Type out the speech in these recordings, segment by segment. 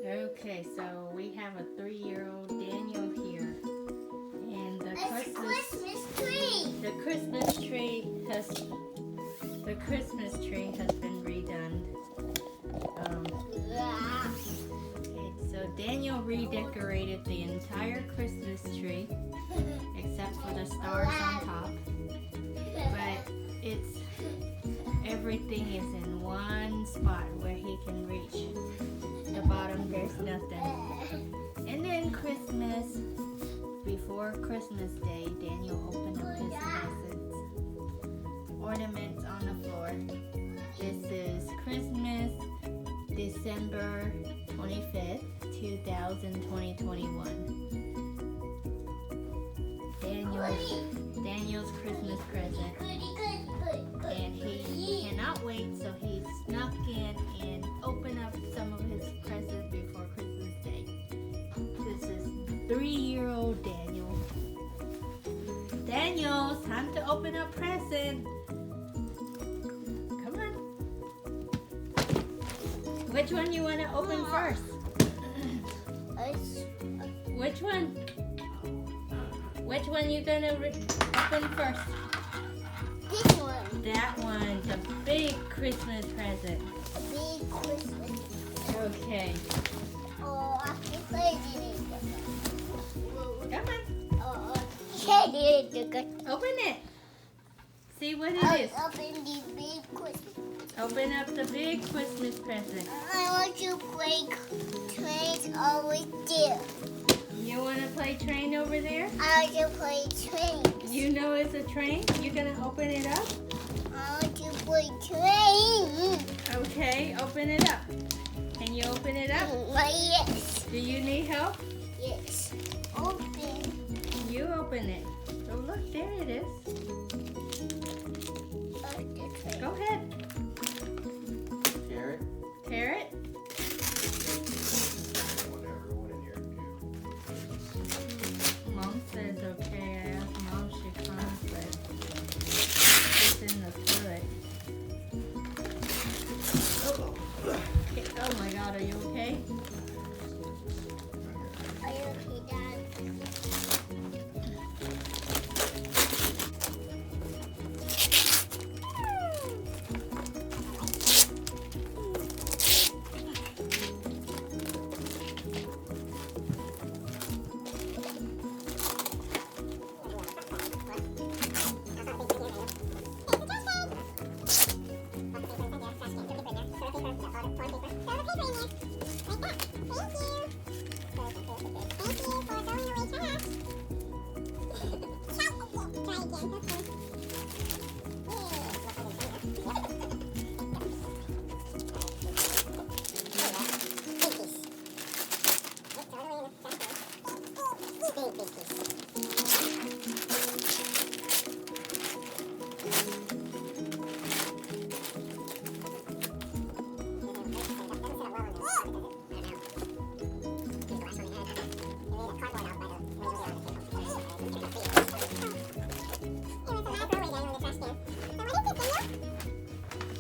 Okay, so we have a 3-year-old Daniel here, and the Christmas tree. The Christmas tree has been redone. Okay, so Daniel redecorated the entire Christmas tree, except for the stars on top. But everything is in one spot where he can reach. The bottom, there's nothing. And then before Christmas Day, Daniel opened up his presents. Ornaments on the floor. This is Christmas, December 25th, 2021. Daniel's Christmas present. And he cannot wait, so he snuck in and opened up some of his presents before Christmas Day. This is 3-year-old Daniel. Daniel, it's time to open up presents. Come on. Which one you want to open first? Which one? Which one you gonna open first? This one. That one, the big Christmas present. Big Christmas. Okay. Oh, I can play it. Come on. Open it. See what it is. Open the big Christmas. Open up the big Christmas present. I want to play trains over there. You want to play train over there? I want to play trains. You know it's a train? You gonna open it up? I want to play train. Okay, open it up. Can you open it up? Yes. Do you need help? Yes. Open. You open it. Oh, look, there it is. Go ahead. Carrot. Carrot? Mom says okay. I asked Mom she comes, but it's in the toilet. Oh my God, are you okay? Are you okay, Dad?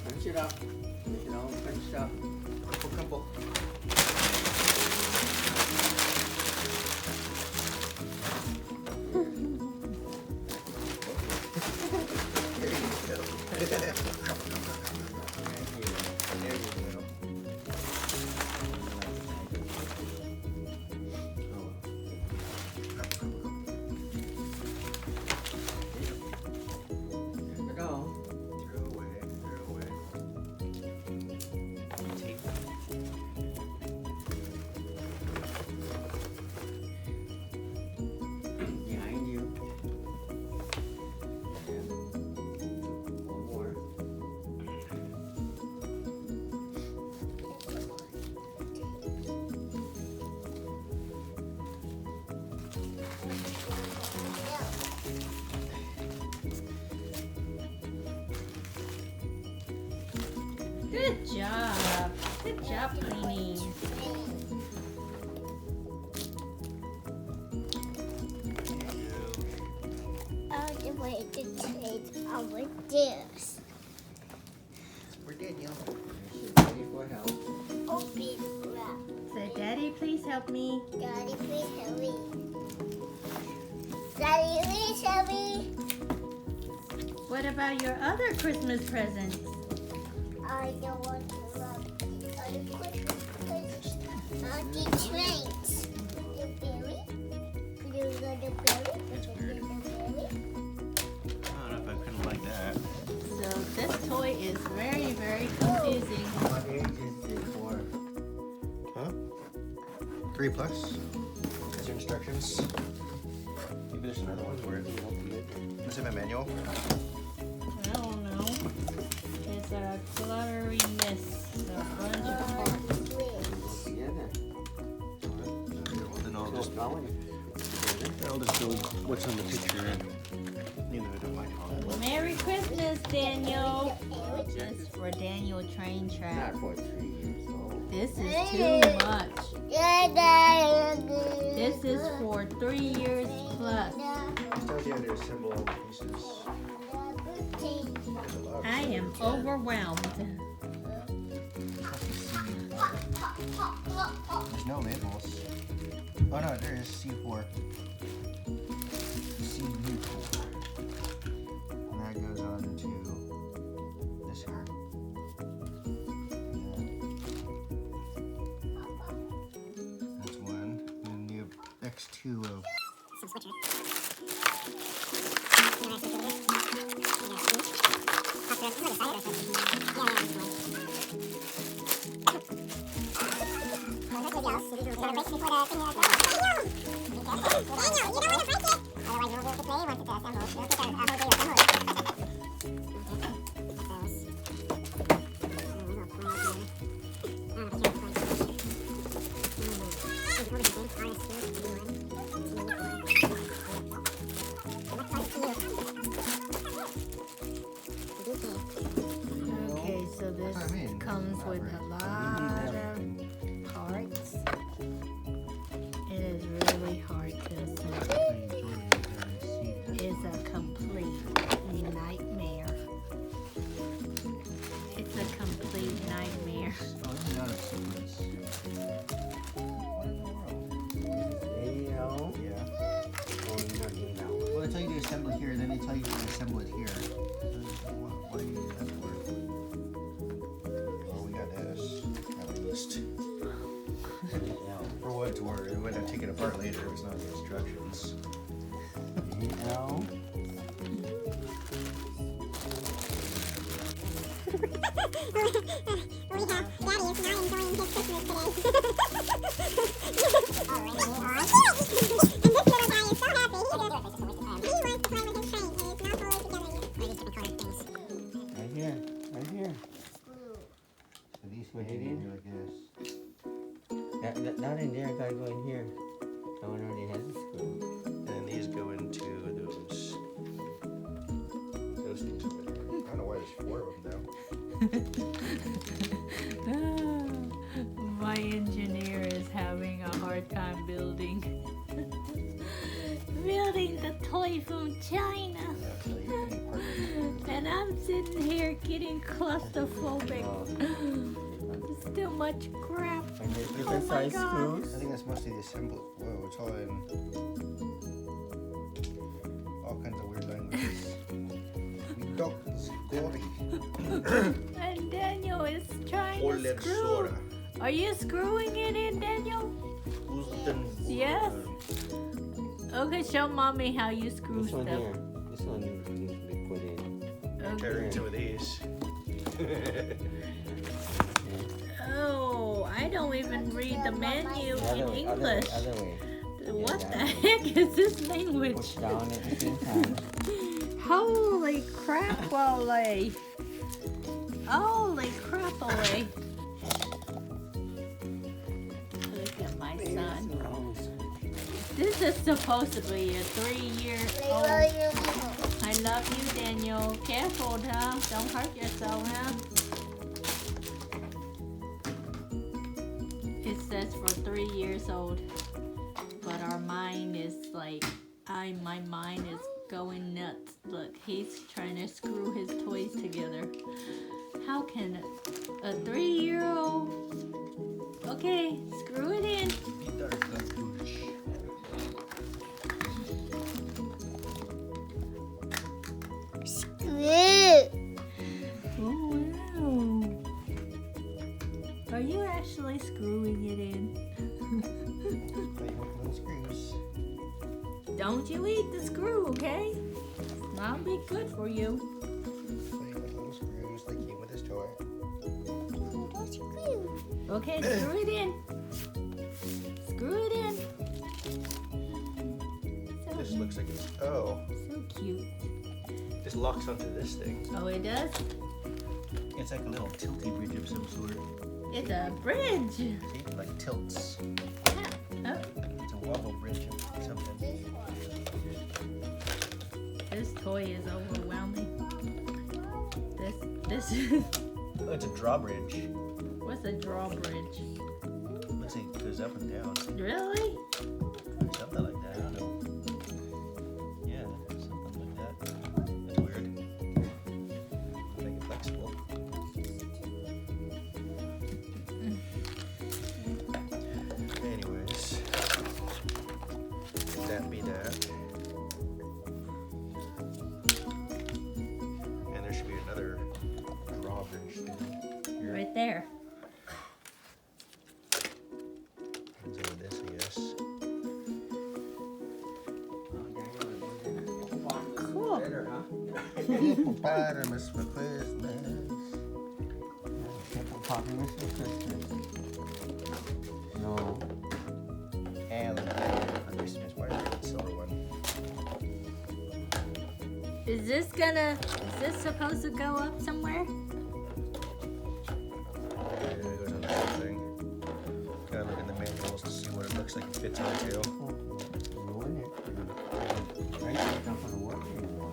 Punch it up. Punch it up. Couple. Good job. Good job cleaning. I'll just wait to trade over this. For Daniel. She's ready for help. Open wrap. Say, Daddy help me? Daddy, please help me. Daddy, please help me. What about your other Christmas presents? I don't want to love the other Christmas presents. The trains. The berry. Could you go the berry? Could you get the berry? I don't know if I couldn't like that. So this toy is very, very confusing. What age is it for? Huh? 3 plus. There's your instructions. Maybe there's another one where it's does it have a manual? I don't know. It's a gluttery mess. A bunch of parts. I'll just do what's on the picture. You know, I don't like all that. Merry Christmas, Daniel. This is for Daniel Train Track. Not for 3 years old. This is too much. This is for 3 years plus. It tells you how to assemble all the pieces. There's a lot of I am overwhelmed. There's no labels. Oh no, there is C4. C4. And that goes on to this here. That's one. And then you have X2 of. Okay, so this comes with a lot of parts. It is really hard to assemble. It's a complete nightmare. It's a complete nightmare. Well, they tell you to assemble it here, then they tell you to assemble it here. What do you use that for? Oh, we got this. At least. For what it's worth, we might have to take it apart later if it's not in the instructions. Daddy is not enjoying his Christmas today. Right here. So these go in here like this. Not in there, gotta go in here. That one already has a screw. And these go into those things over there. I don't know why there's 4 of them though. My engineer is having a hard time building the toy from China. And I'm sitting here getting claustrophobic. There's too much crap. And there's Oh different my size God. screws. I think that's mostly the assembly. Whoa, it's all in all kinds of weird languages. And Daniel is trying to screw. Are you screwing it in, Daniel? Yes. Okay, show mommy how you screw This one stuff. here. This one needs to be put in. Okay. 2 of these. Oh, I don't even read the menu in English. Other way. What the heck is this language? Push down at the same time. Holy crap, Ole. Holy crap, Ole. Look at my son. This is supposed to be a 3-year-old. I love you, Daniel. Careful, huh? Don't hurt yourself, huh? It says for 3 years old. But our mind is like, my mind is going nuts. Look, he's trying to screw his toys together. How can a 3-year-old? Okay, screw it in. screwing it in. Play with little screws. Don't you eat the screw, okay? It's not be good for you. Play with little screws like he with his toy. Okay, screw it in. Screw it in. This looks like it's, oh, So cute. this locks onto this thing. Oh, it does? It's like a little tilty bridge of some sort. It's a bridge. See, like tilts. Oh, It's a wobble bridge of something. this toy is overwhelming. This is... Oh, it's a drawbridge. What's a drawbridge? Looks like it goes up and down. Really? Something like that. I don't know. Yeah, something like that. That's weird. Make it flexible. Anyways, that be that. And there should be another drawbridge thing here. Right there. Comes over this, I guess. Cool. Better, huh? Hippopotamus for Christmas. Hippopotamus for Christmas. No. Alligator for Christmas. Why is there a silver one? Is this supposed to go up somewhere? Yeah, it goes on that thing. Gotta look in the manuals to see what it looks like it fits on the tail. Ruin it. Right? It's not gonna work anymore.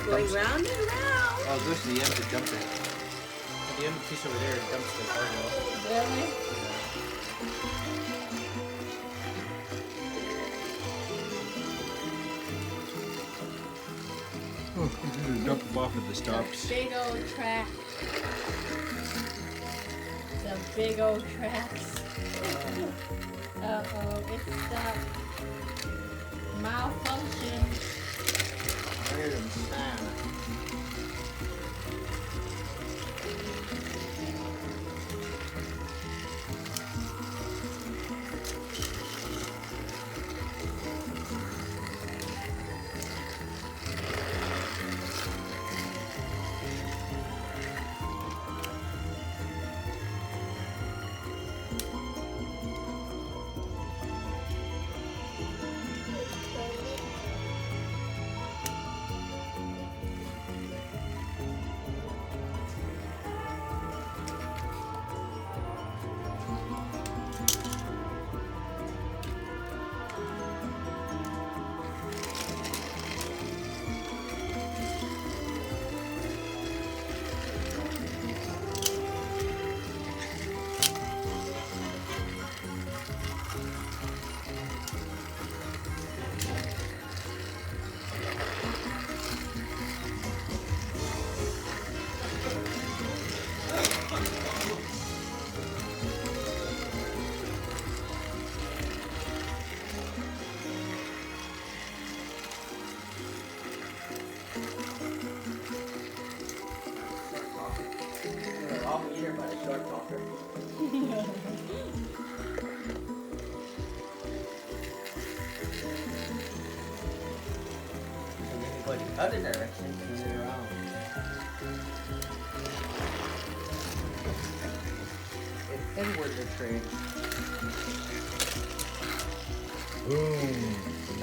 Going round and round. Oh, it goes to the end to dump it. At the end piece over there, it dumps the cargo. Really? Oh, dump them off at the stops. Big old track. The big old tracks. Uh-oh, it's malfunction. I hear them sound. Go the other direction, turn it around. Inward retreat. Boom.